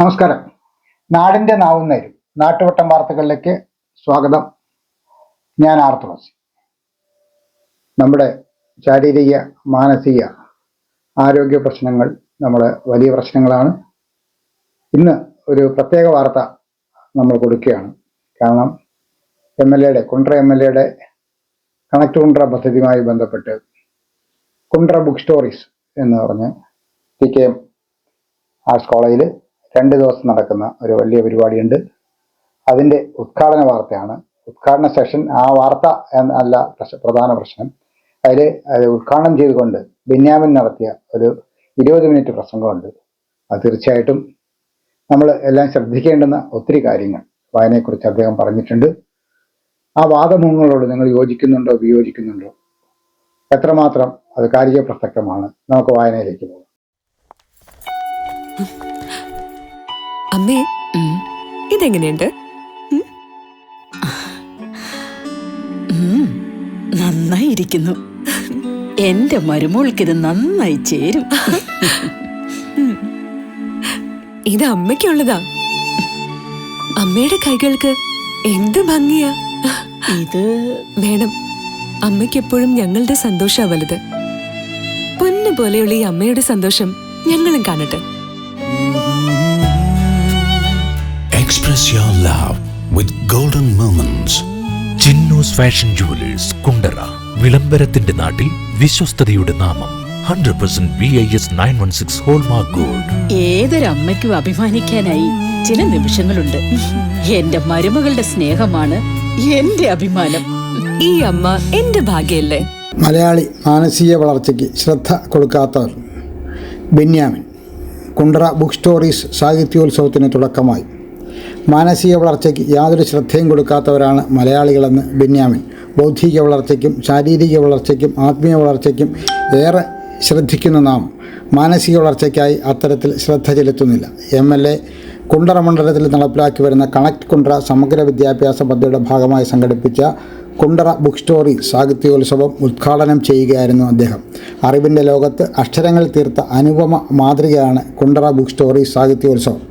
നമസ്കാരം. നാടിന്റെ നാവുന്നേരും നാട്ടുവട്ടം വാർത്തകളിലേക്ക് സ്വാഗതം. ഞാൻ ആർ തുളസി. നമ്മുടെ ശാരീരിക മാനസിക ആരോഗ്യ പ്രശ്നങ്ങൾ നമ്മുടെ വലിയ പ്രശ്നങ്ങളാണ്. ഇന്ന് ഒരു പ്രത്യേക വാർത്ത നമ്മൾ കൊടുക്കുകയാണ്. കാരണം കുണ്ട്ര എം എൽ എയുടെ കണക്ട് കുണ്ട്ര പദ്ധതിയുമായി ബന്ധപ്പെട്ട് കുണ്ട്ര ബുക്ക് സ്റ്റോറീസ് എന്ന് പറഞ്ഞ് TKM ആർട്സ് കോളേജിൽ 2 ദിവസം നടക്കുന്ന ഒരു വലിയ പരിപാടിയുണ്ട്. അതിൻ്റെ ഉദ്ഘാടന വാർത്തയാണ്. ഉദ്ഘാടന സെഷൻ ആ വാർത്ത അല്ല പ്രധാന പ്രശ്നം. അത് ഉദ്ഘാടനം ചെയ്തുകൊണ്ട് ബെന്യാമിൻ നടത്തിയ ഒരു 20 മിനിറ്റ് പ്രസംഗമുണ്ട്. അത് തീർച്ചയായിട്ടും നമ്മൾ എല്ലാം ശ്രദ്ധിക്കേണ്ടുന്ന ഒത്തിരി കാര്യങ്ങൾ വായനയെക്കുറിച്ച് അദ്ദേഹം പറഞ്ഞിട്ടുണ്ട്. ആ വാദമുഖങ്ങളോട് നിങ്ങൾ യോജിക്കുന്നുണ്ടോ വിയോജിക്കുന്നുണ്ടോ, എത്രമാത്രം അത് കാലിക പ്രസക്തമാണ്? നമുക്ക് വായനയിലേക്ക് പോകാം. അമ്മേ, ഇതെങ്ങനെയുണ്ട്? നന്നായിരിക്കുന്നു. എന്റെ മരുമോൾക്ക് ഇത് നന്നായി ചേരും. ഇത് അമ്മയ്ക്കുള്ളതാ. അമ്മയുടെ കൈകൾക്ക് എന്ത് ഭംഗിയാ. ഇത് വേണം. അമ്മയ്ക്ക് എപ്പോഴും ഞങ്ങളുടെ സന്തോഷാ വലുത്. പൊന്നു പോലെയുള്ള ഈ അമ്മയുടെ സന്തോഷം ഞങ്ങളും കാണട്ടെ. Express your love with golden moments. Chinnus fashion jewellers Kundara. വിളംബരത്തിന്റെ നാട്ടിൽ വിശ്വസ്തതയുടെ നാമം. 100% BIS 916 ഹോൾമാർക്ക് ഗോൾഡ്. ഏതൊരമ്മയ്ക്കും അഭിമാനിക്കാനായി ചില നിമിഷങ്ങളുണ്ട്. എന്റെ മരുമകളുടെ സ്നേഹമാണ് എന്റെ അഭിമാനം. ഈ അമ്മ എന്റെ ഭാഗ്യല്ലേ. മലയാളി മാനസിക വളർച്ചയ്ക്ക് ശ്രദ്ധ കൊടുക്കാത്തവർ. ബെന്യാമിൻ. കുണ്ട്ര ബുക്ക് സ്റ്റോറീസ് സാഹിത്യോത്സവത്തിന് തുടക്കമായി. മാനസിക വളർച്ചയ്ക്ക് യാതൊരു ശ്രദ്ധയും കൊടുക്കാത്തവരാണ് മലയാളികളെന്ന് ബെന്യാമിൻ. ബൗദ്ധിക വളർച്ചയ്ക്കും ശാരീരിക വളർച്ചയ്ക്കും ആത്മീയ വളർച്ചയ്ക്കും ഏറെ ശ്രദ്ധിക്കുന്ന നാം മാനസിക വളർച്ചയ്ക്കായി അത്തരത്തിൽ ശ്രദ്ധ ചെലുത്തുന്നില്ല. MLA കുണ്ട്ര മണ്ഡലത്തിൽ നടപ്പിലാക്കി വരുന്ന കണക്ട് കുണ്ട്ര സമഗ്ര വിദ്യാഭ്യാസ പദ്ധതിയുടെ ഭാഗമായി സംഘടിപ്പിച്ച കുണ്ട്ര ബുക്ക് സ്റ്റോറി സാഹിത്യോത്സവം ഉദ്ഘാടനം ചെയ്യുകയായിരുന്നു അദ്ദേഹം. അറിവിൻ്റെ ലോകത്ത് അക്ഷരങ്ങൾ തീർത്ത അനുപമ മാതൃകയാണ് കുണ്ട്ര ബുക്ക് സ്റ്റോറി സാഹിത്യോത്സവം.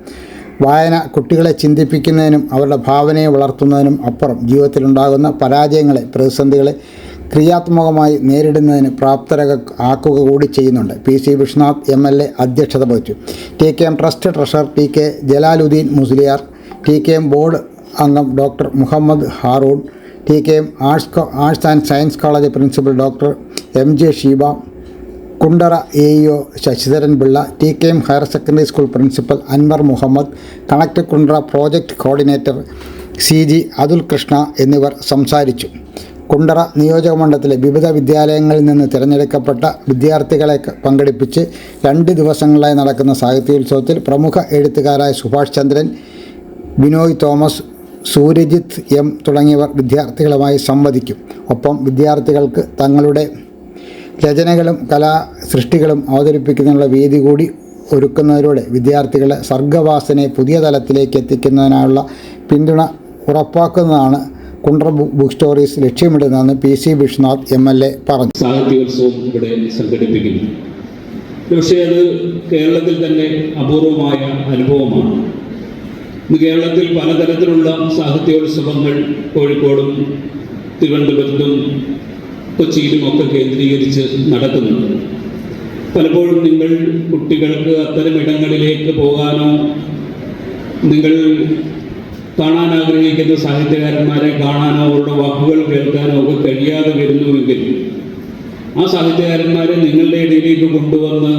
വായന കുട്ടികളെ ചിന്തിപ്പിക്കുന്നതിനും അവരുടെ ഭാവനയെ വളർത്തുന്നതിനും അപ്പുറം ജീവിതത്തിലുണ്ടാകുന്ന പരാജയങ്ങളെ, പ്രതിസന്ധികളെ ക്രിയാത്മകമായി നേരിടുന്നതിന് പ്രാപ്തരാക്കുക കൂടി ചെയ്യുന്നുണ്ട്. PC വിശ്വനാഥ് MLA അധ്യക്ഷത വഹിച്ചു. TKM trust treasurer TK Jalaluddin Musliyar, TKM board അംഗം doctor Muhammad Haroon, TKM arts and science college principal doctor MJ Sheeba, Kundara AEO Sasidharan Pillai, TKM higher secondary school principal Anwar Muhammad, connect Kundara project coordinator CG Athul Krishna എന്നിവർ സംസാരിച്ചു. കുണ്ട്ര നിയോജക മണ്ഡലത്തിലെ വിവിധ വിദ്യാലയങ്ങളിൽ നിന്ന് തിരഞ്ഞെടുക്കപ്പെട്ട വിദ്യാർത്ഥികളെ പങ്കെടുപ്പിച്ച് 2 ദിവസങ്ങളായി നടക്കുന്ന സാഹിത്യോത്സവത്തിൽ പ്രമുഖ എഴുത്തുകാരായ സുഭാഷ് ചന്ദ്രൻ, ബിനോയ് തോമസ്, സൂര്യജിത്ത് M തുടങ്ങിയവർ വിദ്യാർത്ഥികളുമായി സംവദിക്കും. ഒപ്പം വിദ്യാർത്ഥികൾക്ക് തങ്ങളുടെ രചനകളും കലാസൃഷ്ടികളും അവതരിപ്പിക്കുന്നതിനുള്ള വേദി കൂടി ഒരുക്കുന്നതിലൂടെ വിദ്യാർത്ഥികളെ സർഗവാസനയെ പുതിയ തലത്തിലേക്ക് എത്തിക്കുന്നതിനുള്ള പിന്തുണ ഉറപ്പാക്കുന്നതാണ് കുണ്ട്ര ബുക്ക് സ്റ്റോറീസ് ലക്ഷ്യമിടുന്നതെന്ന് PC വിശ്വനാഥ് MLA പറഞ്ഞു. സാഹിത്യോത്സവം ഇവിടെ സംഘടിപ്പിക്കുന്നു. പക്ഷേ അത് കേരളത്തിൽ തന്നെ അപൂർവമായ അനുഭവമാണ്. ഇന്ന് കേരളത്തിൽ പലതരത്തിലുള്ള സാഹിത്യോത്സവങ്ങൾ കോഴിക്കോടും തിരുവനന്തപുരത്തും കൊച്ചിയിലുമൊക്കെ കേന്ദ്രീകരിച്ച് നടക്കുന്നുണ്ട്. പലപ്പോഴും നിങ്ങൾ കുട്ടികൾക്ക് അത്തരം ഇടങ്ങളിലേക്ക് പോകാനോ നിങ്ങൾ കാണാൻ ആഗ്രഹിക്കുന്ന സാഹിത്യകാരന്മാരെ കാണാനോ അവരുടെ വാക്കുകൾ കേൾക്കാനോ ഒക്കെ കഴിയാതെ വരുന്നുവെങ്കിൽ ആ സാഹിത്യകാരന്മാരെ നിങ്ങളുടെ ഇടയിലേക്ക് കൊണ്ടുവന്ന്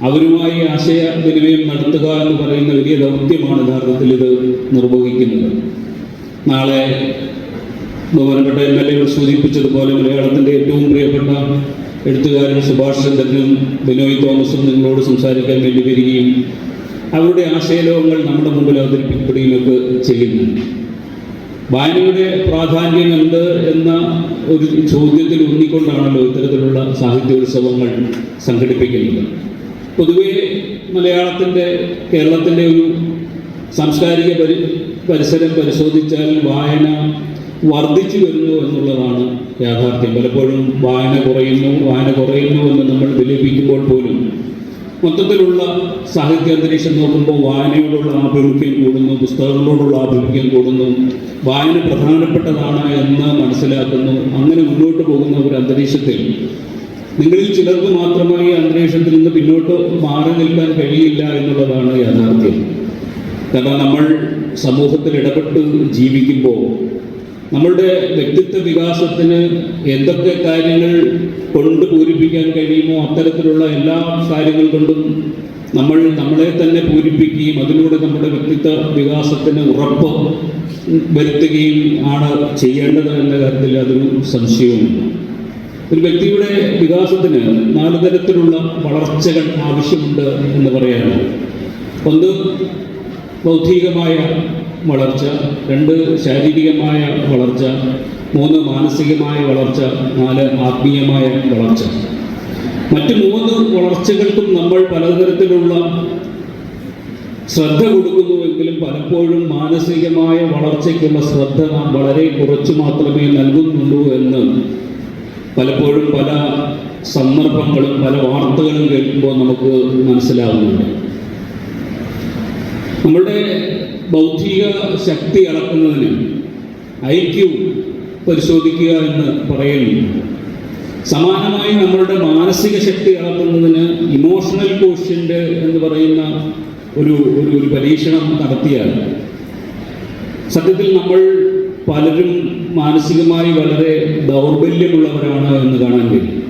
അവരുമായി ആശയവിനിമയം നടത്തുക എന്ന് പറയുന്ന വലിയ ദൗത്യമാണ് യഥാർത്ഥത്തിൽ ഇത് നിർവഹിക്കുന്നത്. നാളെ ബഹുമാനപ്പെട്ട MLA സൂചിപ്പിച്ചതുപോലെ മലയാളത്തിൻ്റെ ഏറ്റവും പ്രിയപ്പെട്ട എഴുത്തുകാരൻ സുഭാഷ് ചന്ദ്രനും ബിനോയ് തോമസും നിങ്ങളോട് സംസാരിക്കാൻ വേണ്ടി വരികയും അവരുടെ ആശയലോകങ്ങൾ നമ്മുടെ മുമ്പിൽ അവതരിപ്പിക്കപ്പെടുകയൊക്കെ ചെയ്യുന്നു. വായനയുടെ പ്രാധാന്യം എന്ത് എന്ന ഒരു ചോദ്യത്തിൽ ഊന്നിക്കൊണ്ടാണല്ലോ ഇത്തരത്തിലുള്ള സാഹിത്യോത്സവങ്ങൾ സംഘടിപ്പിക്കുന്നത്. പൊതുവെ കേരളത്തിൻ്റെ ഒരു സാംസ്കാരിക പരിസരം പരിശോധിച്ചാൽ വായന വർദ്ധിച്ചു വരുന്നു എന്നുള്ളതാണ് യാഥാർത്ഥ്യം. പലപ്പോഴും വായന കുറയുന്നു എന്ന് നമ്മൾ വിലപിക്കുമ്പോൾ പോലും മൊത്തത്തിലുള്ള സാഹിത്യ അന്തരീക്ഷം നോക്കുമ്പോൾ വായനയോടുള്ള ആഭിമുഖ്യം കൂടുന്നു, പുസ്തകങ്ങളോടുള്ള ആഭിമുഖ്യം കൂടുന്നു, വായന പ്രധാനപ്പെട്ടതാണ് എന്ന് മനസ്സിലാക്കുന്നു. അങ്ങനെ മുന്നോട്ട് പോകുന്ന ഒരു അന്തരീക്ഷത്തിൽ നിങ്ങളിൽ ചിലർക്ക് മാത്രമായി ഈ അന്തരീക്ഷത്തിൽ നിന്ന് പിന്നോട്ട് മാറി നിൽക്കാൻ കഴിയില്ല എന്നുള്ളതാണ് യാഥാർത്ഥ്യം. കാരണം നമ്മൾ സമൂഹത്തിൽ ഇടപെട്ട് ജീവിക്കുമ്പോൾ നമ്മളുടെ വ്യക്തിത്വ വികാസത്തിന് എന്തൊക്കെ കാര്യങ്ങൾ കൊണ്ട് പൂരിപ്പിക്കാൻ കഴിയുമോ അത്തരത്തിലുള്ള എല്ലാ കാര്യങ്ങൾ കൊണ്ടും നമ്മൾ നമ്മളെ തന്നെ പൂരിപ്പിക്കുകയും അതിലൂടെ നമ്മുടെ വ്യക്തിത്വ വികാസത്തിന് ഉറപ്പ് വരുത്തുകയും ആണ് ചെയ്യേണ്ടത് എന്ന കാര്യത്തിൽ അതൊരു സംശയവുമില്ല. ഒരു വ്യക്തിയുടെ വികാസത്തിന് 4 തരത്തിലുള്ള വളർച്ചകൾ ആവശ്യമുണ്ട് എന്ന് പറയാനാണ്. ഒന്ന് ബൗദ്ധികമായ വളർച്ച, 2 ശാരീരികമായ വളർച്ച, 3 മാനസികമായ വളർച്ച, 4 ആത്മീയമായ വളർച്ച. മറ്റ് 3 വളർച്ചകൾക്കും നമ്മൾ പലതരത്തിലുള്ള ശ്രദ്ധ കൊടുക്കുന്നുവെങ്കിലും പലപ്പോഴും മാനസികമായ വളർച്ചയ്ക്കുള്ള ശ്രദ്ധ നാം വളരെ കുറച്ച് മാത്രമേ നൽകുന്നുള്ളൂ എന്ന് പലപ്പോഴും പല സന്ദർഭങ്ങളും പല വാർത്തകളും കേൾക്കുമ്പോൾ നമുക്ക് മനസ്സിലാവുന്നുണ്ട്. നമ്മുടെ ബൗദ്ധിക ശക്തി അളക്കുന്നതിന് IQ പരിശോധിക്കുക എന്ന് പറയുന്നു. സമാനമായി നമ്മളുടെ മാനസിക ശക്തി അളക്കുന്നതിന് ഇമോഷണൽ കോഷ്യൻ്റ് എന്ന് പറയുന്ന ഒരു പരീക്ഷണം നടത്തിയാൽ സത്യത്തിൽ നമ്മൾ പലരും മാനസികമായി വളരെ ദൗർബല്യമുള്ളവരാണ് എന്ന് കാണാൻ കഴിയും.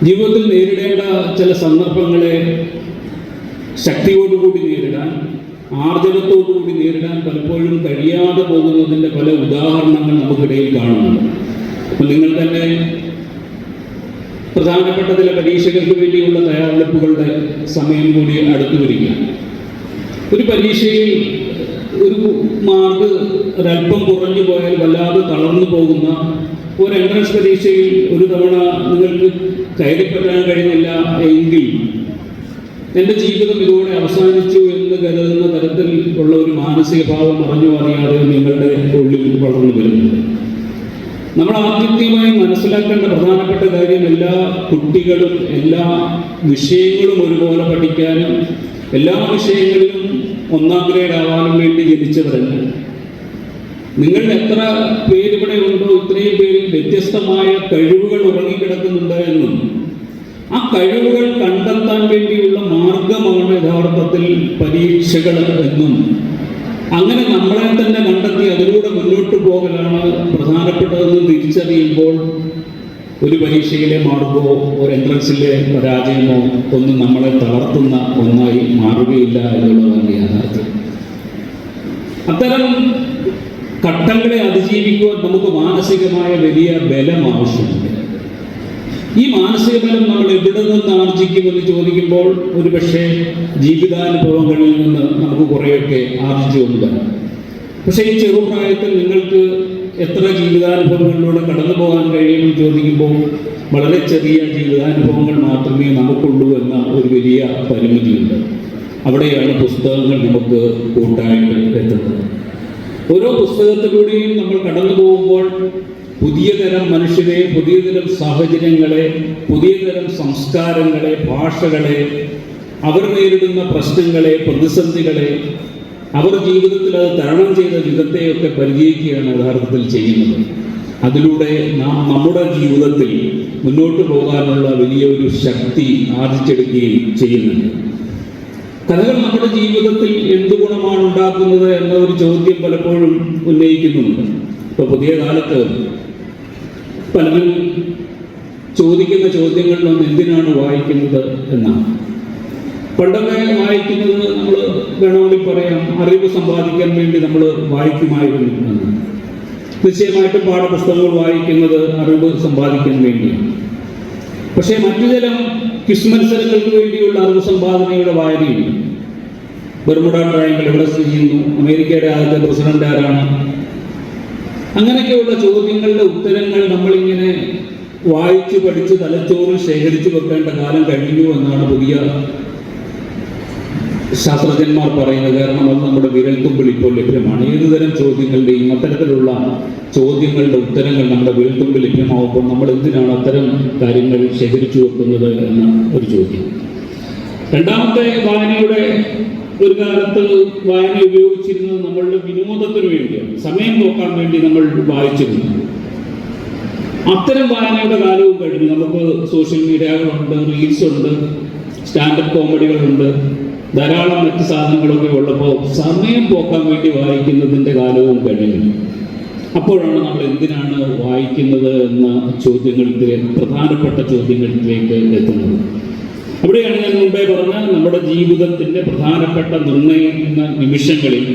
ജീവിതത്തിൽ നേരിടേണ്ട ചില സന്ദർഭങ്ങളെ ശക്തിയോടുകൂടി നേരിടാൻ, ആർജവത്തോടുകൂടി നേരിടാൻ പലപ്പോഴും കഴിയാതെ പോകുന്നതിൻ്റെ പല ഉദാഹരണങ്ങൾ നമുക്കിടയിൽ കാണുന്നുണ്ട്. അപ്പം നിങ്ങൾ തന്നെ പ്രധാനപ്പെട്ട ചില പരീക്ഷകൾക്ക് വേണ്ടിയുള്ള തയ്യാറെടുപ്പുകളുടെ സമയം കൂടി അടുത്തു വരിക. ഒരു പരീക്ഷയിൽ ഒരു മാർക്ക് ഒരല്പം കുറഞ്ഞു പോയാൽ വല്ലാതെ തളർന്നു പോകുന്ന ഒരു എൻട്രൻസ് പരീക്ഷയിൽ ഒരു തവണ നിങ്ങൾക്ക് കയറിപ്പറ്റാൻ കഴിയുന്നില്ല എങ്കിൽ എൻ്റെ ജീവിതം ഇതോടെ അവസാനിച്ചു എന്ന് കരുതുന്ന തരത്തിൽ ഉള്ള ഒരു മാനസിക ഭാവം അറിയാതെ നിങ്ങളുടെ ഉള്ളിൽ വളർന്നു വരുന്നുണ്ട്. നമ്മൾ ആദ്യമായി മനസ്സിലാക്കേണ്ട പ്രധാനപ്പെട്ട കാര്യം എല്ലാ കുട്ടികളും എല്ലാ വിഷയങ്ങളും ഒരുപോലെ പഠിക്കാനും എല്ലാ വിഷയങ്ങളിലും 1-ാം ഗ്രേഡ് ആവാനും വേണ്ടി ജനിച്ചവരല്ല. നിങ്ങൾ എത്ര പേര് ഇവിടെ ഉണ്ടോ ഇത്രയും പേരിൽ വ്യത്യസ്തമായ കഴിവുകൾ ഉറങ്ങിക്കിടക്കുന്നുണ്ട് എന്നും ആ കഴിവുകൾ കണ്ടെത്താൻ വേണ്ടിയുള്ള മാർഗമാണ് യഥാർത്ഥത്തിൽ പരീക്ഷകൾ എന്നും അങ്ങനെ നമ്മളെ തന്നെ കണ്ടെത്തി അതിലൂടെ മുന്നോട്ട് പോകലാണ് പ്രധാനപ്പെട്ടതെന്ന് തിരിച്ചറിയുമ്പോൾ ഒരു പരീക്ഷയിലെ മാർഗമോ ഒരു എൻട്രൻസിലെ പരാജയമോ ഒന്നും നമ്മളെ തളർത്തുന്ന ഒന്നായി മാറുകയില്ല എന്നുള്ളതാണ് യാഥാർത്ഥ്യം. അത്തരം ഘട്ടങ്ങളെ അതിജീവിക്കുവാൻ നമുക്ക് മാനസികമായ വലിയ ബലം ആവശ്യമുണ്ട്. ഈ മാനസിക ബലം നമ്മൾ എവിടെ നിന്ന് ആർജിക്കുമെന്ന് ചോദിക്കുമ്പോൾ ഒരുപക്ഷെ ജീവിതാനുഭവങ്ങളിൽ നിന്ന് നമുക്ക് കുറേയൊക്കെ ആർജിച്ചു കൊണ്ട് വരാം. പക്ഷേ ഈ ചെറുപ്രായത്തിൽ നിങ്ങൾക്ക് എത്ര ജീവിതാനുഭവങ്ങളിലൂടെ കടന്നു പോകാൻ കഴിയുമെന്ന് ചോദിക്കുമ്പോൾ വളരെ ചെറിയ ജീവിതാനുഭവങ്ങൾ മാത്രമേ നമുക്കുള്ളൂ എന്ന ഒരു വലിയ പരിമിതിയുണ്ട്. അവിടെയാണ് പുസ്തകങ്ങൾ നമുക്ക് കൂട്ടായിട്ട് എത്തുന്നത്. ഓരോ പുസ്തകത്തിലൂടെയും നമ്മൾ കടന്നു പോകുമ്പോൾ പുതിയ തരം മനുഷ്യരെ, പുതിയ തരം സാഹചര്യങ്ങളെ, പുതിയ തരം സംസ്കാരങ്ങളെ, ഭാഷകളെ, അവർ നേരിടുന്ന പ്രശ്നങ്ങളെ, പ്രതിസന്ധികളെ, അവർ ജീവിതത്തിൽ അത് തരണം ചെയ്ത വിധത്തെയൊക്കെ പരിചയിക്കുകയാണ് യഥാർത്ഥത്തിൽ ചെയ്യുന്നത്. അതിലൂടെ നാം നമ്മുടെ ജീവിതത്തിൽ മുന്നോട്ട് പോകാനുള്ള വലിയൊരു ശക്തി ആർജിച്ചെടുക്കുകയും ചെയ്യുന്നുണ്ട്. കഥകൾ നമ്മുടെ ജീവിതത്തിൽ എന്ത് ഗുണമാണ് ഉണ്ടാക്കുന്നത് എന്ന ഒരു ചോദ്യം പലപ്പോഴും ഉന്നയിക്കുന്നുണ്ട്. ഇപ്പോൾ പുതിയ കാലത്ത് പലരും ചോദിക്കുന്ന ചോദ്യങ്ങളിലൊന്നും എന്തിനാണ് വായിക്കുന്നത് എന്നാണ്. പണ്ടൊക്കെ വായിക്കുന്നത് നമ്മൾ വേണമെങ്കിൽ പറയാം അറിവ് സമ്പാദിക്കാൻ വേണ്ടി നമ്മൾ വായിക്കുമായിരുന്നു എന്ന്. നിശ്ചയമായിട്ടും പാഠപുസ്തകങ്ങൾ വായിക്കുന്നത് അറിവ് സമ്പാദിക്കാൻ വേണ്ടിയാണ്. പക്ഷേ മറ്റു ചില ക്വിസ് മത്സരങ്ങൾക്ക് വേണ്ടിയുള്ള അറിവ് സമ്പാദനയുടെ വായനയില്ല. ബർമുഡ ട്രയാങ്കിൾ എവിടെ സ്ഥിതി ചെയ്യുന്നു, അമേരിക്കയുടെ ആദ്യത്തെ പ്രസിഡന്റ് ആരാണ്, അങ്ങനെയൊക്കെയുള്ള ചോദ്യങ്ങളുടെ ഉത്തരങ്ങൾ നമ്മളിങ്ങനെ വായിച്ച് പഠിച്ച് തലച്ചോറിൽ ശേഖരിച്ചു വെക്കേണ്ട കാലം കഴിഞ്ഞു എന്നാണ് പുതിയ ശാസ്ത്രജ്ഞന്മാർ പറയുന്നത്. കാരണം അത് നമ്മുടെ വിരൽത്തുമ്പിൽ ഇപ്പോൾ ലഭ്യമാണ്. ഏതുതരം ചോദ്യങ്ങളുടെയും അത്തരത്തിലുള്ള ചോദ്യങ്ങളുടെ ഉത്തരങ്ങൾ നമ്മുടെ വിരൽത്തുമ്പിൽ ലഭ്യമാകുമ്പോൾ നമ്മൾ എന്തിനാണ് അത്തരം കാര്യങ്ങൾ ശേഖരിച്ചു വെക്കുന്നത് എന്ന ഒരു ചോദ്യം. രണ്ടാമത്തെ വായനയുടെ ഒരു കാലത്ത് വായന ഉപയോഗിച്ചിരുന്നത് നമ്മളുടെ വിനോദത്തിന് വേണ്ടിയാണ്, സമയം നോക്കാൻ വേണ്ടി നമ്മൾ വായിച്ചിരുന്നു. അത്തരം വായനയുടെ കാലവും കഴിഞ്ഞു. നമുക്ക് സോഷ്യൽ മീഡിയകളുണ്ട്, റീൽസ് ഉണ്ട്, സ്റ്റാൻഡപ്പ് കോമഡികളുണ്ട്, ധാരാളം മറ്റ് സാധനങ്ങളൊക്കെ ഉള്ളപ്പോൾ സമയം പോക്കാൻ വേണ്ടി വായിക്കുന്നതിൻ്റെ കാലവും കഴിഞ്ഞു. അപ്പോഴാണ് നമ്മൾ എന്തിനാണ് വായിക്കുന്നത് എന്ന പ്രധാനപ്പെട്ട ചോദ്യങ്ങളിലേക്ക് എത്തുന്നത്. അവിടെയാണ് ഞാൻ മുമ്പേ പറഞ്ഞ നമ്മുടെ ജീവിതത്തിൻ്റെ പ്രധാനപ്പെട്ട നിർണയിക്കുന്ന നിമിഷങ്ങളിൽ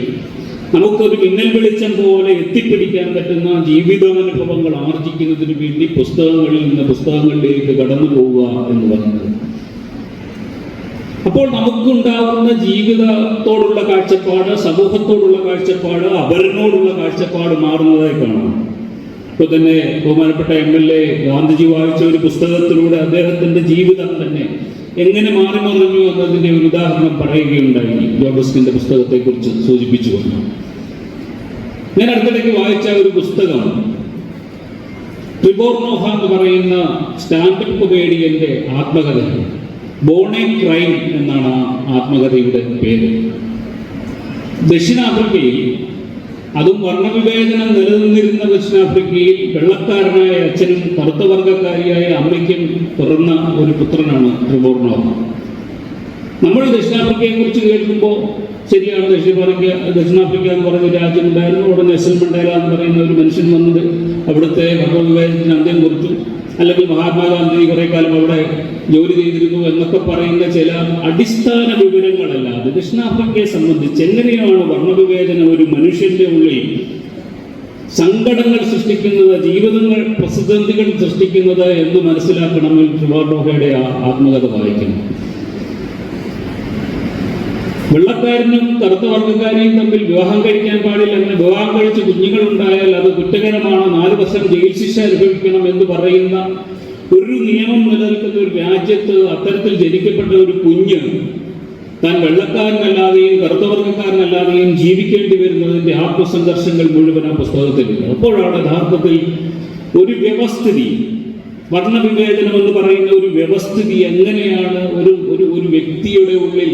നമുക്കൊരു മിന്നൽ വെളിച്ചം പോലെ എത്തിപ്പിടിക്കാൻ പറ്റുന്ന ജീവിതാനുഭവങ്ങൾ ആർജിക്കുന്നതിന് വേണ്ടി പുസ്തകങ്ങളിൽ നിന്ന് പുസ്തകങ്ങളിലേക്ക് കടന്നു പോവുക എന്ന് പറയുന്നത്. അപ്പോൾ നമുക്കുണ്ടാകുന്ന ജീവിതത്തോടുള്ള കാഴ്ചപ്പാട്, സമൂഹത്തോടുള്ള കാഴ്ചപ്പാട്, അവരനോടുള്ള കാഴ്ചപ്പാട് മാറുന്നതായി കാണാം. ഇപ്പോൾ തന്നെ ബഹുമാനപ്പെട്ട MLA ഗാന്ധിജി വായിച്ച ഒരു പുസ്തകത്തിലൂടെ അദ്ദേഹത്തിൻ്റെ ജീവിതം തന്നെ എങ്ങനെ മാറിമറിഞ്ഞു എന്നതിൻ്റെ ഒരു ഉദാഹരണം പറയുകയുണ്ടായി. ജോബസ്കിൻ്റെ പുസ്തകത്തെക്കുറിച്ച് സൂചിപ്പിച്ചുകൊണ്ട് ഞാൻ അടുത്തിടയ്ക്ക് വായിച്ച ഒരു പുസ്തകം ട്രിബോർ നോഹ എന്ന് പറയുന്ന സ്റ്റാൻഡപ്പ് കൊമേഡിയന്റെ ആത്മകഥയാണ്. ബോൺ എ ക്രൈം എന്നാണ് ആ ആത്മകഥയുടെ പേര്. ദക്ഷിണാഫ്രിക്കയിൽ, അതും വർണ്ണവിവേചനം നിലനിന്നിരുന്ന ദക്ഷിണാഫ്രിക്കയിൽ വെള്ളക്കാരനായ അച്ഛനും കറുത്ത വർഗക്കാരിയായ അമ്മയ്ക്കും പിറന്ന ഒരു പുത്രനാണ് ട്രിബോർ നോഹ. നമ്മൾ ദക്ഷിണാഫ്രിക്കയെ കുറിച്ച് കേൾക്കുമ്പോൾ ശരിയാണ്, ദക്ഷിണാഫ്രിക്ക എന്ന് പറയുന്ന രാജ്യം ഉണ്ടായിരുന്നു. അവിടെ നെൽസൺ മണ്ടേല എന്ന് പറയുന്ന ഒരു മനുഷ്യൻ വന്നത് അവിടുത്തെ വർണ്ണവിവേചനത്തിന് അന്ത്യം കുറിച്ചു, അല്ലെങ്കിൽ മഹാത്മാഗാന്ധി കുറെ കാലം അവിടെ ജോലി ചെയ്തിരുന്നു എന്നൊക്കെ പറയുന്ന ചില അടിസ്ഥാന വിവരങ്ങളല്ലാതെ ദക്ഷിണാഫ്രിക്കയെ സംബന്ധിച്ച് എങ്ങനെയാണ് വർണ്ണവിവേചനം ഒരു മനുഷ്യന്റെ ഉള്ളിൽ സങ്കടങ്ങൾ സൃഷ്ടിക്കുന്നത്, ജീവിതങ്ങൾ പ്രതിസന്ധികൾ സൃഷ്ടിക്കുന്നത് എന്ന് മനസ്സിലാക്കണമെങ്കിൽ ട്രിബോർ നോഹയുടെ ആത്മകഥ വായിക്കണം. വെള്ളക്കാരനും കറുത്ത വർഗ്ഗക്കാരെയും തമ്മിൽ വിവാഹം കഴിക്കാൻ പാടില്ല, അങ്ങനെ വിവാഹം കഴിച്ച് കുഞ്ഞുങ്ങളുണ്ടായാൽ അത് കുറ്റകരമാണ്, 4 വർഷം ജയിൽ ശിക്ഷ അനുഭവിക്കണം എന്ന് പറയുന്ന ഒരു നിയമം നിലനിൽക്കുന്ന ഒരു രാജ്യത്ത് അത്തരത്തിൽ ജനിക്കപ്പെട്ട ഒരു കുഞ്ഞ് താൻ വെള്ളക്കാരനല്ലാതെയും കറുത്ത വർഗ്ഗക്കാരനല്ലാതെയും ജീവിക്കേണ്ടി വരുന്നതിൻ്റെ ആത്മസംഘർഷങ്ങൾ മുഴുവൻ ആ പുസ്തകത്തിലുണ്ട്. അപ്പോഴാണ് യഥാർത്ഥത്തിൽ ഒരു വ്യവസ്ഥിതി, വർണ്ണവിവേചനം എന്ന് പറയുന്ന ഒരു വ്യവസ്ഥിതി എങ്ങനെയാണ് ഒരു വ്യക്തിയുടെ ഉള്ളിൽ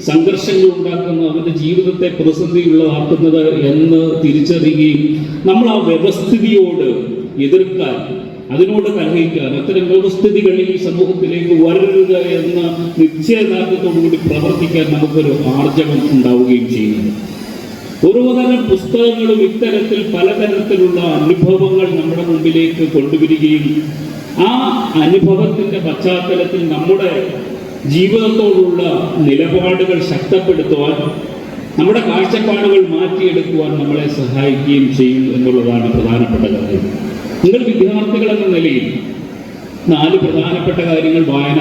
സംഘർഷങ്ങൾ ഉണ്ടാക്കുന്നത്, അവൻ്റെ ജീവിതത്തെ പ്രതിസന്ധിയുള്ളതാക്കുന്നത് എന്ന് തിരിച്ചറിയുകയും നമ്മൾ ആ വ്യവസ്ഥിതിയോട് എതിർക്കാൻ, അതിനോട് കലഹിക്കാൻ, അത്തരം വ്യവസ്ഥിതികളിൽ സമൂഹത്തിലേക്ക് വരരുത് എന്ന നിശ്ചയദാർഢ്യത്തോടുകൂടി പ്രവർത്തിക്കാൻ നമുക്കൊരു ആർജവം ഉണ്ടാവുകയും ചെയ്യുന്നു. ഓരോതരം പുസ്തകങ്ങളും ഇത്തരത്തിൽ പലതരത്തിലുള്ള അനുഭവങ്ങൾ നമ്മുടെ മുമ്പിലേക്ക് കൊണ്ടുവരികയും ആ അനുഭവത്തിൻ്റെ പശ്ചാത്തലത്തിൽ നമ്മുടെ ജീവിതത്തോടുള്ള നിലപാടുകൾ ശക്തിപ്പെടുത്തുവാൻ, നമ്മുടെ കാഴ്ചപ്പാടുകൾ മാറ്റിയെടുക്കുവാൻ നമ്മളെ സഹായിക്കുകയും ചെയ്യും എന്നുള്ളതാണ് പ്രധാനപ്പെട്ട കാര്യം. നിങ്ങൾ വിദ്യാർത്ഥികളെന്ന നിലയിൽ 4 പ്രധാനപ്പെട്ട കാര്യങ്ങൾ വായന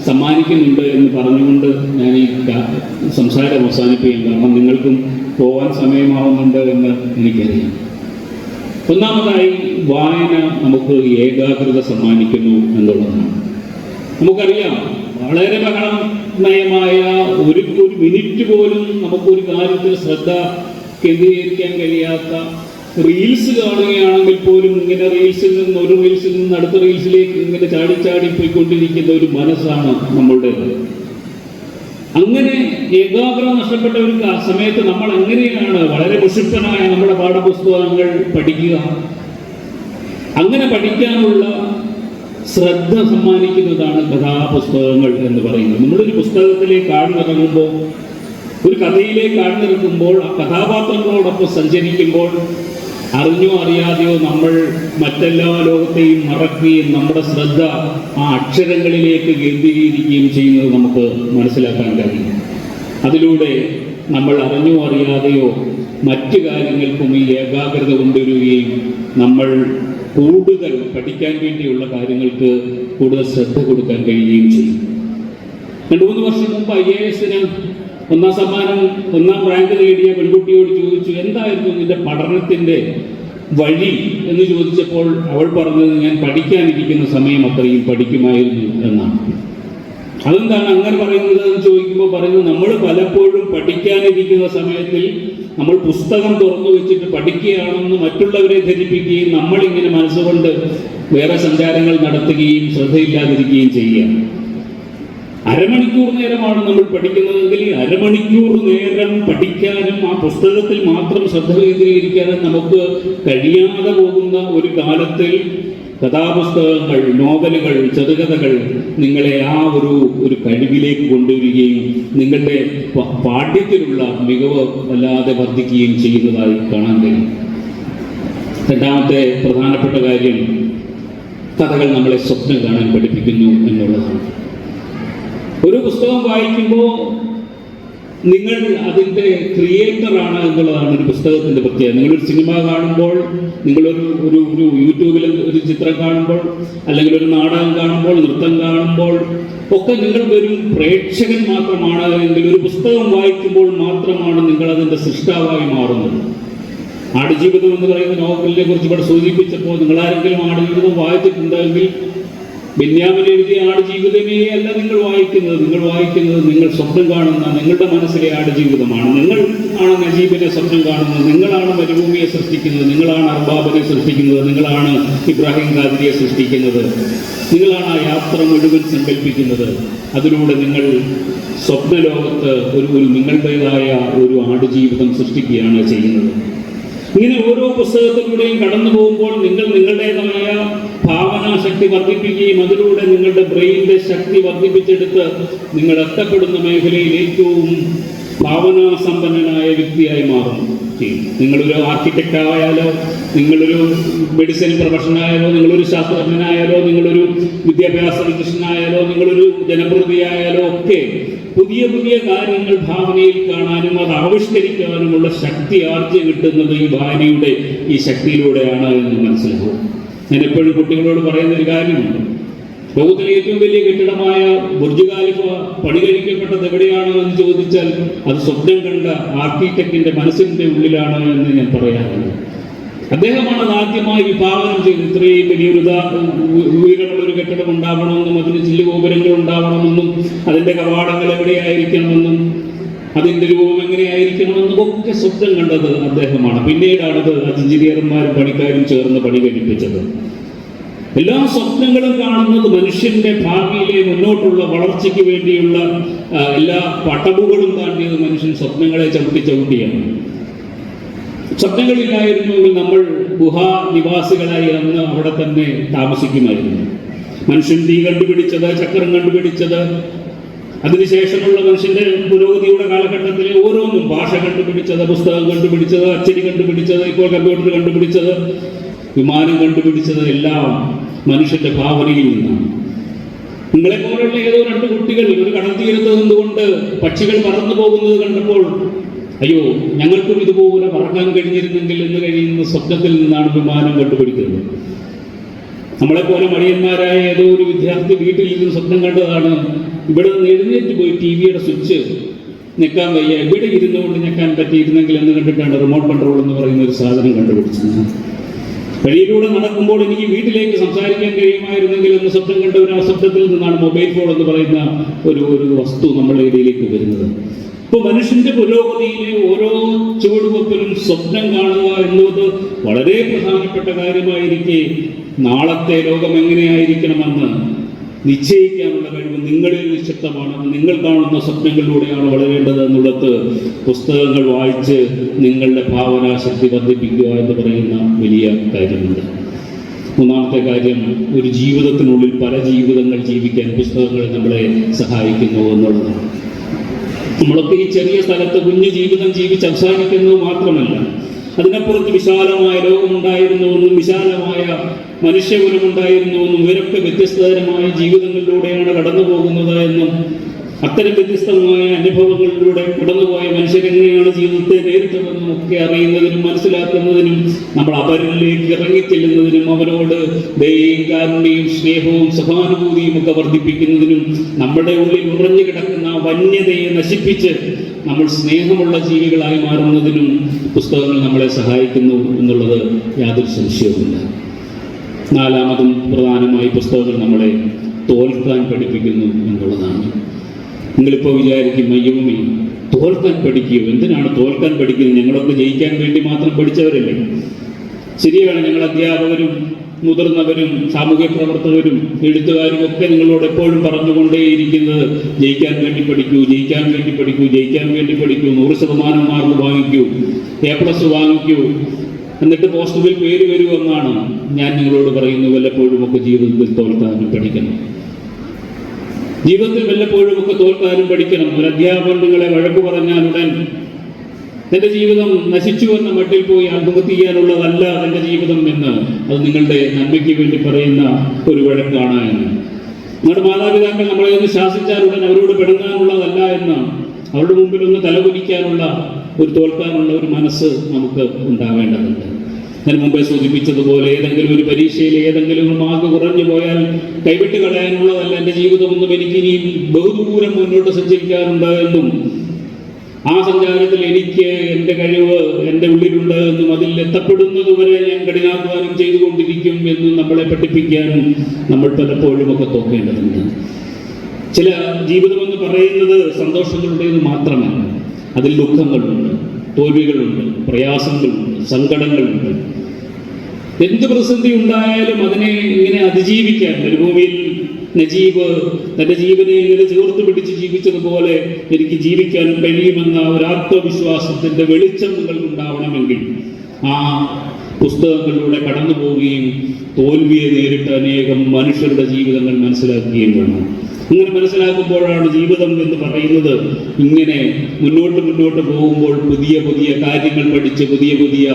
സമ്മാനിക്കുന്നുണ്ട് എന്ന് പറഞ്ഞുകൊണ്ട് ഞാൻ ഈ സംസാരം അവസാനിപ്പിക്കും. കാരണം നിങ്ങൾക്കും പോകാൻ സമയമാവുന്നുണ്ട് എന്ന് എനിക്കറിയാം. ഒന്നാമതായി, വായന നമുക്ക് ഏകാഗ്രത സമ്മാനിക്കുന്നു എന്നുള്ളതാണ്. നമുക്കറിയാം, വളരെ ബഹളമയമായ ഒരു മിനിറ്റ് പോലും നമുക്കൊരു കാര്യത്തിൽ ശ്രദ്ധ കേന്ദ്രീകരിക്കാൻ കഴിയാത്ത, റീൽസ് കാണുകയാണെങ്കിൽ പോലും ഇങ്ങനെ ഒരു റീൽസിൽ നിന്ന് അടുത്ത റീൽസിലേക്ക് ഇങ്ങനെ ചാടി പോയിക്കൊണ്ടിരിക്കുന്ന ഒരു മനസ്സാണ് നമ്മളുടേത്. അങ്ങനെ ഏകാഗ്രത നഷ്ടപ്പെട്ട ഒരു സമയത്ത് നമ്മൾ എങ്ങനെയാണ് വളരെ മുഷിപ്പനായ നമ്മുടെ പാഠപുസ്തകങ്ങൾ പഠിക്കുക? അങ്ങനെ പഠിക്കാനുള്ള ശ്രദ്ധ സമ്മാനിക്കുന്നതാണ് കഥാപുസ്തകങ്ങൾ എന്ന് പറയുന്നത്. നമ്മളൊരു പുസ്തകത്തിലേക്ക് ആഴ്ന്നിറങ്ങുമ്പോൾ, ഒരു കഥയിലേക്ക് ആഴ്ന്നിറങ്ങുമ്പോൾ, ആ കഥാപാത്രങ്ങളോടൊപ്പം സഞ്ചരിക്കുമ്പോൾ അറിഞ്ഞോ അറിയാതെയോ നമ്മൾ മറ്റെല്ലാ ലോകത്തെയും മറക്കുകയും നമ്മുടെ ശ്രദ്ധ ആ അക്ഷരങ്ങളിലേക്ക് കേന്ദ്രീകരിക്കുകയും ചെയ്യുന്നത് നമുക്ക് മനസ്സിലാക്കാൻ കഴിയും. അതിലൂടെ നമ്മൾ അറിഞ്ഞോ അറിയാതെയോ മറ്റു കാര്യങ്ങൾക്കും ഈ ഏകാഗ്രത കൊണ്ടുവരികയും നമ്മൾ കൂടുതൽ പഠിക്കാൻ വേണ്ടിയുള്ള കാര്യങ്ങൾക്ക് കൂടുതൽ ശ്രദ്ധ കൊടുക്കാൻ കഴിയുകയും ചെയ്യും. 2-3 വർഷം മുമ്പ് IAS-ന് 1ാം സമ്മാനം 1ാം റാങ്ക് നേടിയ പെൺകുട്ടിയോട് ചോദിച്ചു, എന്തായിരുന്നു നിന്റെ പഠനത്തിൻ്റെ വഴി എന്ന് ചോദിച്ചപ്പോൾ അവൾ പറഞ്ഞത്, ഞാൻ പഠിക്കാനിരിക്കുന്ന സമയം അത്രയും പഠിക്കുമായിരുന്നു എന്നാണ്. അതെന്താണ് അങ്ങനെ പറയുന്നത് എന്ന് ചോദിക്കുമ്പോൾ പറയുന്നത്, നമ്മൾ പലപ്പോഴും പഠിക്കാനിരിക്കുന്ന സമയത്തിൽ നമ്മൾ പുസ്തകം തുറന്നു വെച്ചിട്ട് പഠിക്കുകയാണെന്ന് മറ്റുള്ളവരെ ധരിപ്പിക്കുകയും നമ്മളിങ്ങനെ മനസ്സുകൊണ്ട് വേറെ സഞ്ചാരങ്ങൾ നടത്തുകയും ശ്രദ്ധയില്ലാതിരിക്കുകയും ചെയ്യുക. അരമണിക്കൂർ നേരമാണ് നമ്മൾ പഠിക്കുന്നതെങ്കിൽ അരമണിക്കൂർ നേരം പഠിക്കാനും ആ പുസ്തകത്തിൽ മാത്രം ശ്രദ്ധ കേന്ദ്രീകരിക്കാനും നമുക്ക് കഴിയാതെ പോകുന്ന ഒരു കാലത്തിൽ കഥാപുസ്തകങ്ങൾ, നോവലുകൾ, ചെറുകഥകൾ നിങ്ങളെ ആ ഒരു കഴിവിലേക്ക് കൊണ്ടുവരികയും നിങ്ങളുടെ പാഠ്യത്തിലുള്ള മികവ് വല്ലാതെ വർദ്ധിക്കുകയും ചെയ്യുന്നതായി കാണാൻ കഴിയും. രണ്ടാമത്തെ പ്രധാനപ്പെട്ട കാര്യം, കഥകൾ നമ്മളെ സ്വപ്നം കാണാൻ പഠിപ്പിക്കുന്നു എന്നുള്ളതാണ്. ഒരു പുസ്തകം വായിക്കുമ്പോൾ നിങ്ങൾ അതിൻ്റെ ക്രിയേറ്ററാണ് എന്നുള്ളതാണ് ഒരു പുസ്തകത്തിൻ്റെ പ്രത്യേകത. നിങ്ങളൊരു സിനിമ കാണുമ്പോൾ, നിങ്ങളൊരു യൂട്യൂബിൽ ഒരു ചിത്രം കാണുമ്പോൾ, അല്ലെങ്കിൽ ഒരു നാടകം കാണുമ്പോൾ, നൃത്തം കാണുമ്പോൾ ഒക്കെ നിങ്ങൾ വെറും പ്രേക്ഷകൻ മാത്രമാണ്. എങ്കിൽ ഒരു പുസ്തകം വായിക്കുമ്പോൾ മാത്രമാണ് നിങ്ങൾ അതിൻ്റെ സൃഷ്ടാവായി മാറുന്നത്. ആടുജീവിതം എന്ന് പറയുന്ന നോവലിനെ കുറിച്ച് ഇവിടെ സൂചിപ്പിച്ചപ്പോൾ നിങ്ങളാരെങ്കിലും ആടുജീവിതം വായിച്ചിട്ടുണ്ടെങ്കിൽ ബെന്യാമിൻ എഴുതിയ ആടുജീവിതമേ അല്ല നിങ്ങൾ വായിക്കുന്നത്. നിങ്ങൾ സ്വപ്നം കാണുന്ന നിങ്ങളുടെ മനസ്സിലെ ആടുജീവിതമാണ്. നിങ്ങൾ ആണ് നജീബിനെ സ്വപ്നം കാണുന്നത്, നിങ്ങളാണ് മരുഭൂമിയെ സൃഷ്ടിക്കുന്നത്, നിങ്ങളാണ് അർബാബിനെ സൃഷ്ടിക്കുന്നത്, നിങ്ങളാണ് ഇബ്രാഹിം ഖാദിരിയെ സൃഷ്ടിക്കുന്നത്, നിങ്ങളാണ് ആ യാത്ര മുഴുവൻ സങ്കല്പിക്കുന്നത്. അതിലൂടെ നിങ്ങൾ സ്വപ്നലോകത്ത് ഒരു നിങ്ങളുടേതായ ഒരു ആടുജീവിതം സൃഷ്ടിക്കുകയാണ് ചെയ്യുന്നത്. ഇങ്ങനെ ഓരോ പുസ്തകത്തിലൂടെയും കടന്നു പോകുമ്പോൾ നിങ്ങൾ നിങ്ങളുടേതായ ഭാവനാശക്തി വർദ്ധിപ്പിക്കുകയും അതിലൂടെ നിങ്ങളുടെ ബ്രെയിനിന്റെ ശക്തി വർദ്ധിപ്പിച്ചെടുത്ത് നിങ്ങൾ എത്തപ്പെടുന്ന മേഖലയിൽ ഏറ്റവും ഭാവനാസമ്പന്നനായ വ്യക്തിയായി മാറും. നിങ്ങളൊരു ആർക്കിടെക്റ്റ് ആയാലോ, നിങ്ങളൊരു മെഡിസിൻ പ്രൊഫഷനായാലോ, നിങ്ങളൊരു ശാസ്ത്രജ്ഞനായാലോ, നിങ്ങളൊരു വിദ്യാഭ്യാസ വിദഗ്ധനായാലോ, നിങ്ങളൊരു ജനപ്രതിയായാലോ ഒക്കെ പുതിയ പുതിയ കാര്യങ്ങൾ ഭാവനയിൽ കാണാനും അത് ആവിഷ്കരിക്കാനുമുള്ള ശക്തി ആർജ്യം കിട്ടുന്നത് ഈ ഭാവനയുടെ ഈ ശക്തിയിലൂടെയാണ് എന്ന് മനസ്സിലാവും. ഞാൻ എപ്പോഴും കുട്ടികളോട് പറയുന്ന ഒരു കാര്യമുണ്ട്. ലോകത്തിലെ ഏറ്റവും വലിയ കെട്ടിടമായ ബുർജ് ഖലീഫ പണി കഴിക്കപ്പെട്ടത് എവിടെയാണോ എന്ന് ചോദിച്ചാൽ അത് സ്വപ്നം കണ്ട ആർക്കിടെക്റ്റിന്റെ മനസ്സിന്റെ ഉള്ളിലാണ് എന്ന് ഞാൻ പറയാറുണ്ട്. അദ്ദേഹമാണ് അത് ആദ്യമായി വിഭാവനം ചെയ്ത് ഇത്രയും വലിയൊരു ഉയരമുള്ളൊരു കെട്ടിടം ഉണ്ടാവണമെന്നും അതിന് ചില്ലുഗോപുരങ്ങൾ ഉണ്ടാവണമെന്നും അതിൻ്റെ കവാടങ്ങൾ എവിടെയായിരിക്കണമെന്നും അതിൻ്റെ രൂപം എങ്ങനെയായിരിക്കണമെന്നും ഒക്കെ സ്വപ്നം കണ്ടത് അദ്ദേഹമാണ്. പിന്നീടാണത് എഞ്ചിനീയർമാരും പണിക്കാരും ചേർന്ന് പണി കഴിപ്പിച്ചത്. എല്ലാ സ്വപ്നങ്ങളും കാണുന്നത് മനുഷ്യന്റെ ഭാവിയിലെ മുന്നോട്ടുള്ള വളർച്ചയ്ക്ക് വേണ്ടിയുള്ള എല്ലാ പട്ടവുകളും താണ്ടിയത് മനുഷ്യൻ സ്വപ്നങ്ങളെ ചവിട്ടിയാണ്. സ്വപ്നങ്ങളില്ലായിരുന്നുവെങ്കിൽ നമ്മൾ ഗുഹാനിവാസികളായി അന്ന് അവിടെ തന്നെ താമസിക്കുമായിരുന്നു. മനുഷ്യൻ തീ കണ്ടുപിടിച്ചത്, ചക്രം കണ്ടുപിടിച്ചത്, അതിനുശേഷമുള്ള മനുഷ്യന്റെ പുരോഗതിയുടെ കാലഘട്ടത്തിലെ ഓരോന്നും, ഭാഷ കണ്ടുപിടിച്ചത്, പുസ്തകം കണ്ടുപിടിച്ചത്, അച്ചടി കണ്ടുപിടിച്ചത്, ഇപ്പോൾ കമ്പ്യൂട്ടർ കണ്ടുപിടിച്ചത്, വിമാനം കണ്ടുപിടിച്ചത് എല്ലാം മനുഷ്യന്റെ ഭാവനയിൽ നിന്നാണ്. നിങ്ങളെപ്പോലുള്ള ഏതോ രണ്ട് കുട്ടികൾ ഒരു കടൽ തീരത്ത് നിന്നുകൊണ്ട് പക്ഷികൾ പറന്നു പോകുന്നത് കണ്ടപ്പോൾ അയ്യോ ഞങ്ങൾക്കും ഇതുപോലെ പറക്കാൻ കഴിഞ്ഞിരുന്നെങ്കിൽ എന്ന് കഴിയുന്ന സ്വപ്നത്തിൽ നിന്നാണ് വിമാനം കണ്ടുപിടിക്കുന്നത്. നമ്മളെപ്പോലെ മടിയന്മാരായ ഏതോ ഒരു വിദ്യാർത്ഥി വീട്ടിൽ നിന്ന് സ്വപ്നം കണ്ടതാണ് ഇവിടെ നിന്ന് എഴുന്നേറ്റ് പോയി ടിവിയുടെ സ്വിച്ച് ഞെക്കാൻ വയ്യ, ഇവിടെ ഇരുന്നുകൊണ്ട് ഞെക്കാൻ പറ്റിയിരുന്നെങ്കിൽ എന്ന് കണ്ടിട്ടാണ് റിമോട്ട് കൺട്രോൾ എന്ന് പറയുന്ന ഒരു സാധനം കണ്ടുപിടിച്ചത്. വഴിയിലൂടെ നടക്കുമ്പോൾ എനിക്ക് വീട്ടിലേക്ക് സംസാരിക്കാൻ കഴിയുമായിരുന്നെങ്കിൽ എന്ന് സ്വപ്നം കണ്ട ഒരു ആ സ്വപ്നത്തിൽ നിന്നാണ് മൊബൈൽ ഫോൺ എന്ന് പറയുന്ന ഒരു വസ്തു നമ്മളുടെ ഇടയിലേക്ക് വരുന്നത്. ഇപ്പോൾ മനുഷ്യന്റെ പുരോഗതിയിലെ ഓരോ ചുവടുവെപ്പിലും സ്വപ്നം കാണുക എന്നത് വളരെ പ്രധാനപ്പെട്ട കാര്യമായിരിക്കെ നാളത്തെ ലോകം എങ്ങനെയായിരിക്കണമെന്ന് നിശ്ചയിക്കാനുള്ള കഴിവ് നിങ്ങളിൽ നിക്ഷിപ്തമാണ്. നിങ്ങൾ കാണുന്ന സ്വപ്നങ്ങളിലൂടെയാണ് വളരേണ്ടത് എന്നുള്ളത് പുസ്തകങ്ങൾ വായിച്ച് നിങ്ങളുടെ ഭാവനാശക്തി വർദ്ധിപ്പിക്കുക എന്ന് പറയുന്ന വലിയ കാര്യമുണ്ട്. മൂന്നാമത്തെ കാര്യം, ഒരു ജീവിതത്തിനുള്ളിൽ പല ജീവിതങ്ങൾ ജീവിക്കാൻ പുസ്തകങ്ങൾ നമ്മളെ സഹായിക്കുന്നു എന്നുള്ളതാണ്. നമ്മളൊക്കെ ഈ ചെറിയ സ്ഥലത്ത് കുഞ്ഞു ജീവിതം ജീവിച്ച് അവസാനിക്കുന്നത് മാത്രമല്ല, അതിനപ്പുറത്ത് വിശാലമായ ലോകമുണ്ടായിരുന്നുവെന്നും വിശാലമായ മനുഷ്യകുലമുണ്ടായിരുന്നുവെന്നും ഇവരൊക്കെ വ്യത്യസ്തതരമായ ജീവിതങ്ങളിലൂടെയാണ് കടന്നു പോകുന്നത് എന്നും അത്തരം വ്യത്യസ്തമായ അനുഭവങ്ങളിലൂടെ കടന്നുപോയ മനുഷ്യരെങ്ങനെയാണ് ജീവിതത്തെ നേരിട്ടതെന്നും ഒക്കെ അറിയുന്നതിനും മനസ്സിലാക്കുന്നതിനും നമ്മൾ അവരിലേക്ക് ഇറങ്ങിച്ചെല്ലുന്നതിനും അവരോട് ദയയും കാരുണ്യവും സ്നേഹവും സഹാനുഭൂതിയും ഒക്കെ വർദ്ധിപ്പിക്കുന്നതിനും നമ്മുടെ ഉള്ളിൽ ഉറഞ്ഞു കിടക്കുന്ന വന്യതയെ നശിപ്പിച്ച് നമ്മൾ സ്നേഹമുള്ള ജീവികളായി മാറുന്നതിനും പുസ്തകങ്ങൾ നമ്മളെ സഹായിക്കുന്നു എന്നുള്ളത് യാതൊരു സംശയവുമില്ല. നാലാമതും പ്രധാനമായി പുസ്തകങ്ങൾ നമ്മളെ തോൽക്കാൻ പഠിപ്പിക്കുന്നു എന്നുള്ളതാണ്. നിങ്ങളിപ്പോൾ വിചാരിക്കും അയ്യോമേ തോൽക്കാൻ പഠിക്കുകയോ, എന്തിനാണ് തോൽക്കാൻ പഠിക്കുന്നത്, ഞങ്ങളൊക്കെ ജയിക്കാൻ വേണ്ടി മാത്രം പഠിച്ചവരല്ലേ? ശരിയാണ്, ഞങ്ങൾ അധ്യാപകരും മുതിർന്നവരും സാമൂഹ്യ പ്രവർത്തകരും എഴുത്തുകാരും ഒക്കെ നിങ്ങളോട് എപ്പോഴും പറഞ്ഞുകൊണ്ടേയിരിക്കുന്നത് ജയിക്കാൻ വേണ്ടി പഠിക്കൂ, ജയിക്കാൻ വേണ്ടി പഠിക്കൂ, ജയിക്കാൻ വേണ്ടി പഠിക്കൂ, 100% മാർക്ക് വാങ്ങിക്കൂ, A+ വാങ്ങിക്കൂ, എന്നിട്ട് പോസ്റ്ററിൽ പേര് വരുമെന്നാണ് ഞാൻ നിങ്ങളോട് പറയുന്നത്. വല്ലപ്പോഴും ഒക്കെ ജീവിതത്തിൽ തോൽക്കാനും പഠിക്കണം. ജീവിതത്തിൽ വല്ലപ്പോഴും ഒക്കെ തോൽക്കാനും പഠിക്കണം. ഒരു അധ്യാപകൻ നിങ്ങളെ വഴക്ക് പറഞ്ഞാലുടൻ എൻ്റെ ജീവിതം നശിച്ചു എന്ന മട്ടിൽ പോയി ആത്മഹത്യ ചെയ്യാനുള്ളതല്ല എൻ്റെ ജീവിതം എന്ന്, അത് നിങ്ങളുടെ നന്മയ്ക്ക് വേണ്ടി പറയുന്ന ഒരു വഴക്കാണ് എന്ന്. നിങ്ങളുടെ മാതാപിതാക്കൾ നമ്മളെ ഒന്ന് ശാസിച്ചാലുടൻ അവരോട് പെടുങ്ങാനുള്ളതല്ല എന്ന്, അവരുടെ മുമ്പിൽ ഒന്ന് തലകുനിക്കാനുള്ള തോൽക്കാനുള്ള ഒരു മനസ്സ് നമുക്ക് ഉണ്ടാവേണ്ടതുണ്ട്. ഞാൻ മുമ്പേ സൂചിപ്പിച്ചതുപോലെ ഏതെങ്കിലും ഒരു പരീക്ഷയിൽ ഏതെങ്കിലും മാർക്ക് കുറഞ്ഞു പോയാൽ കൈവിട്ട് കളയാനുള്ളതല്ല എൻ്റെ ജീവിതമൊന്നും, എനിക്കിനിയും ബഹുദൂരം മുന്നോട്ട് സഞ്ചരിക്കാറുണ്ട് എന്നും ആ സഞ്ചാരത്തിൽ എനിക്ക് എൻ്റെ കഴിവ് എൻ്റെ ഉള്ളിലുണ്ട് എന്നും അതിൽ എത്തപ്പെടുന്നതുവരെ ഞാൻ കഠിനാധ്വാനം ചെയ്തുകൊണ്ടിരിക്കും എന്നും നമ്മളെ പഠിപ്പിക്കാൻ നമ്മൾ പലപ്പോഴും ഒക്കെ തോക്കേണ്ടതുണ്ട്. ചില ജീവിതമെന്ന് പറയുന്നത് സന്തോഷങ്ങളുടേത് മാത്രമല്ല, അതിൽ ദുഃഖങ്ങളുണ്ട്, തോൽവികളുണ്ട്, പ്രയാസങ്ങളുണ്ട്, സങ്കടങ്ങളുണ്ട്. എന്ത് പ്രതിസന്ധി ഉണ്ടായാലും അതിനെ ഇങ്ങനെ അതിജീവിക്കാൻ, മരുഭൂമിയിൽ നജീബ് തൻ്റെ ജീവനെ ഇങ്ങനെ ചേർത്ത് പിടിച്ച് ജീവിച്ചതുപോലെ എനിക്ക് ജീവിക്കാൻ കഴിയുമെന്ന ഒരു ആത്മവിശ്വാസത്തിൻ്റെ വെളിച്ചം നിങ്ങൾക്കുണ്ടാവണമെങ്കിൽ ആ പുസ്തകങ്ങളിലൂടെ കടന്നു പോവുകയും തോൽവിയെ നേരിട്ട് അനേകം മനുഷ്യരുടെ ജീവിതങ്ങൾ മനസ്സിലാക്കുകയും വേണം. ഇങ്ങനെ മനസ്സിലാക്കുമ്പോഴാണ് ജീവിതം എന്ന് പറയുന്നത് ഇങ്ങനെ മുന്നോട്ട് പോകുമ്പോൾ പുതിയ പുതിയ കാര്യങ്ങൾ പഠിച്ച് പുതിയ പുതിയ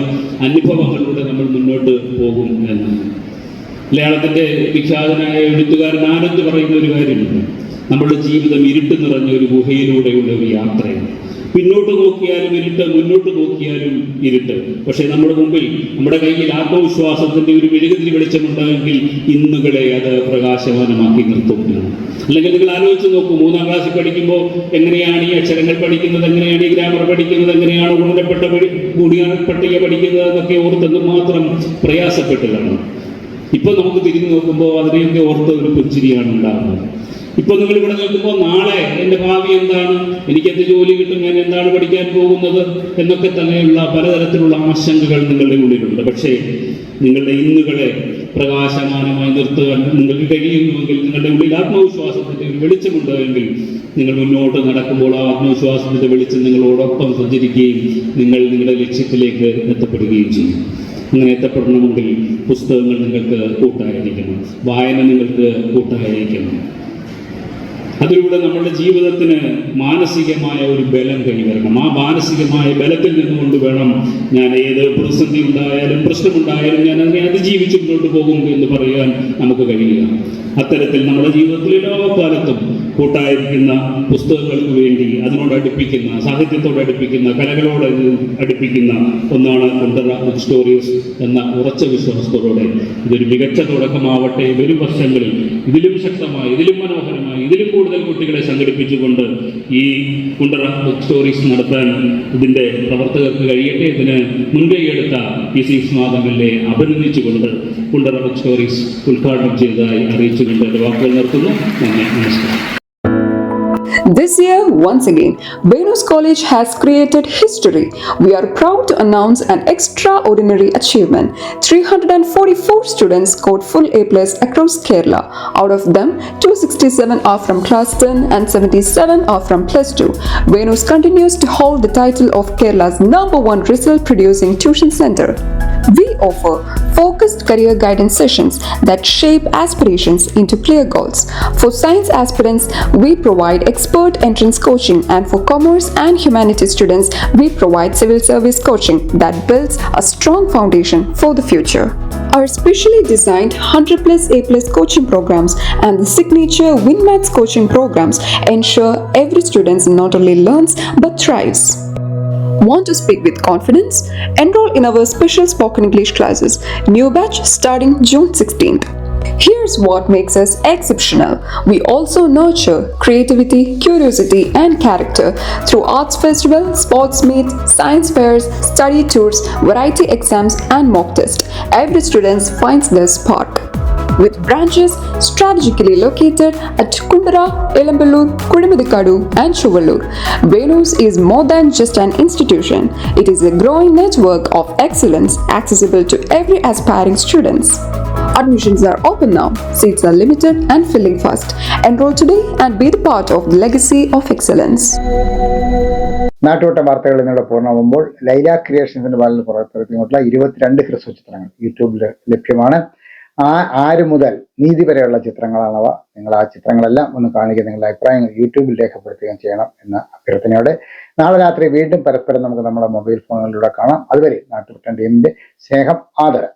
അനുഭവങ്ങളിലൂടെ നമ്മൾ മുന്നോട്ട് പോകും എന്ന്. മലയാളത്തിൻ്റെ വിഖ്യാതനായ എഴുത്തുകാരൻ ആനന്ദ് പറയുന്ന ഒരു കാര്യമുണ്ട്. നമ്മുടെ ജീവിതം ഇരുട്ട് നിറഞ്ഞ ഒരു ഗുഹയിലൂടെയുള്ള ഒരു യാത്രയാണ്. പിന്നോട്ട് നോക്കിയാലും ഇരുട്ട്, മുന്നോട്ട് നോക്കിയാലും ഇരുട്ട്. പക്ഷേ നമ്മുടെ മുമ്പിൽ, നമ്മുടെ കയ്യിൽ ആത്മവിശ്വാസത്തിൻ്റെ ഒരു മെഴുകുതിരി വെളിച്ചമുണ്ടെങ്കിൽ ഇന്നുകളെ അത് പ്രകാശമാനമാക്കി നിർത്തും. അല്ലെങ്കിൽ നിങ്ങൾ ആലോചിച്ച് നോക്കൂ, 3ാം ക്ലാസ്സിൽ പഠിക്കുമ്പോൾ എങ്ങനെയാണ് ഈ അക്ഷരങ്ങൾ പഠിക്കുന്നത്, എങ്ങനെയാണ് ഈ ഗ്രാമർ പഠിക്കുന്നത്, എങ്ങനെയാണ് ഗുണനപ്പെട്ട പട്ടിക പഠിക്കുന്നത് എന്നൊക്കെ ഓർത്ത് മാത്രം പ്രയാസപ്പെട്ടതാണ്. ഇപ്പൊ നമുക്ക് തിരിഞ്ഞു നോക്കുമ്പോൾ അതിനെയൊക്കെ ഓർത്ത് ഒരു പുഞ്ചിരിയാണ് ഉണ്ടാകുന്നത്. ഇപ്പൊ നിങ്ങൾ ഇവിടെ നിൽക്കുമ്പോൾ നാളെ എൻ്റെ ഭാവി എന്താണ്, എനിക്കെന്ത് ജോലി കിട്ടും, ഞാൻ എന്താണ് പഠിക്കാൻ പോകുന്നത് എന്നൊക്കെ തന്നെയുള്ള പലതരത്തിലുള്ള ആശങ്കകൾ നിങ്ങളുടെ ഉള്ളിലുണ്ട്. പക്ഷേ നിങ്ങളുടെ ഇന്നുകളെ പ്രകാശമാനമായി നിർത്തുവാൻ നിങ്ങൾക്ക് കഴിയുന്നുവെങ്കിൽ, നിങ്ങളുടെ ഉള്ളിൽ ആത്മവിശ്വാസത്തിൻ്റെ ഒരു വെളിച്ചമുണ്ട് എങ്കിൽ, നിങ്ങൾ മുന്നോട്ട് നടക്കുമ്പോൾ ആ ആത്മവിശ്വാസത്തിൻ്റെ വെളിച്ചം നിങ്ങളോടൊപ്പം സഞ്ചരിക്കുകയും നിങ്ങൾ നിങ്ങളുടെ ലക്ഷ്യത്തിലേക്ക് എത്തപ്പെടുകയും ചെയ്യും. അങ്ങനെ എത്തപ്പെടണമെങ്കിൽ പുസ്തകങ്ങൾ നിങ്ങൾക്ക് കൂട്ടായിരിക്കണം, വായന നിങ്ങൾക്ക് കൂട്ടായിരിക്കണം. അതിലൂടെ നമ്മുടെ ജീവിതത്തിന് മാനസികമായ ഒരു ബലം കൈവരണം. ആ മാനസികമായ ബലത്തിൽ നിന്നുകൊണ്ട് വേണം ഞാൻ ഏത് പ്രതിസന്ധി ഉണ്ടായാലും പ്രശ്നമുണ്ടായാലും ഞാൻ അതിനെ അതിജീവിച്ച് മുന്നോട്ട് പോകും എന്ന് പറയാൻ നമുക്ക് കഴിയുക. അത്തരത്തിൽ നമ്മുടെ ജീവിതത്തിൽ എല്ലാ കാലത്തും കൂട്ടായിരിക്കുന്ന പുസ്തകങ്ങൾക്ക് വേണ്ടി അതിനോട് അടുപ്പിക്കുന്ന, സാഹിത്യത്തോട് അടുപ്പിക്കുന്ന, കലകളോട് അടുപ്പിക്കുന്ന ഒന്നാണ് കുണ്ടറ ബുക്ക് സ്റ്റോറീസ് എന്ന ഉറച്ച വിശ്വാസത്തോടെ ഇതൊരു മികച്ച തുടക്കമാവട്ടെ. വരും വർഷങ്ങളിൽ ഇതിലും ശക്തമായി, ഇതിലും മനോഹരമായി, ഇതിലും കൂടുതൽ കുട്ടികളെ സംഘടിപ്പിച്ചുകൊണ്ട് ഈ കുണ്ടറ ബുക്ക് സ്റ്റോറീസ് നടത്താൻ ഇതിൻ്റെ പ്രവർത്തകർക്ക് കഴിയട്ടെ. ഇതിന് മുൻകൈയെടുത്ത PC വിശ്വനാഥ് MLA അഭിനന്ദിച്ചുകൊണ്ട് കുണ്ടറ ബുക്ക് സ്റ്റോറീസ് ഉദ്ഘാടനം ചെയ്തതായി അറിയിച്ചുകൊണ്ട് എൻ്റെ വാക്കുകൾ നിർത്തുന്നു. നന്ദി, നമസ്കാരം. This year, once again, Venus College has created history. We are proud to announce an extraordinary achievement. 344 students scored full A+ across Kerala. Out of them, 267 are from Class 10 and 77 are from Plus 2. Venus continues to hold the title of Kerala's #1 result-producing tuition center. We offer focused career guidance sessions that shape aspirations into clear goals. For science aspirants, we provide expert entrance coaching, and for commerce and humanities students, we provide civil service coaching that builds a strong foundation for the future. Our specially designed 100+ A+ coaching programs and the signature WinMaths coaching programs ensure every student not only learns but thrives. Want to speak with confidence? Enroll in our special spoken English classes. New batch starting June 16th. Here's what makes us exceptional. We also nurture creativity, curiosity, and character through arts festival, sports meets, science fairs, study tours, variety exams, and mock tests. Every student finds their spark. With branches strategically located at Kundara, Elamballur, Kudimuthikadu, and Chuvallur, Venus is more than just an institution. It is a growing network of excellence accessible to every aspiring student. Admissions are open now. Seats are limited and filling fast. Enroll today and be the part of the legacy of excellence. നാട്ടുവട്ട വാർത്തകൾ എന്നിവിടെ പൂർണ്ണമാകുമ്പോൾ ലൈല ക്രിയേഷൻസിന്റെ ബാലിൽ പുറത്തിറക്കിയിട്ടുള്ള 22 ഹ്രസ്വ ചിത്രങ്ങൾ യൂട്യൂബിൽ ലഭ്യമാണ്. ആര് മുതൽ നീതി വരെയുള്ള ചിത്രങ്ങളാണവ. നിങ്ങൾ ആ ചിത്രങ്ങളെല്ലാം ഒന്ന് കാണുക, നിങ്ങളുടെ അഭിപ്രായങ്ങൾ യൂട്യൂബിൽ രേഖപ്പെടുത്തുകയും ചെയ്യണം എന്ന അഭ്യർത്ഥനയോടെ നാളെ രാത്രി വീണ്ടും പരസ്പരം നമുക്ക് നമ്മുടെ മൊബൈൽ ഫോണുകളിലൂടെ കാണാം. അതുവരെ നാട്ടുവട്ടം ടീമിന്റെ സ്നേഹം, ആദരം.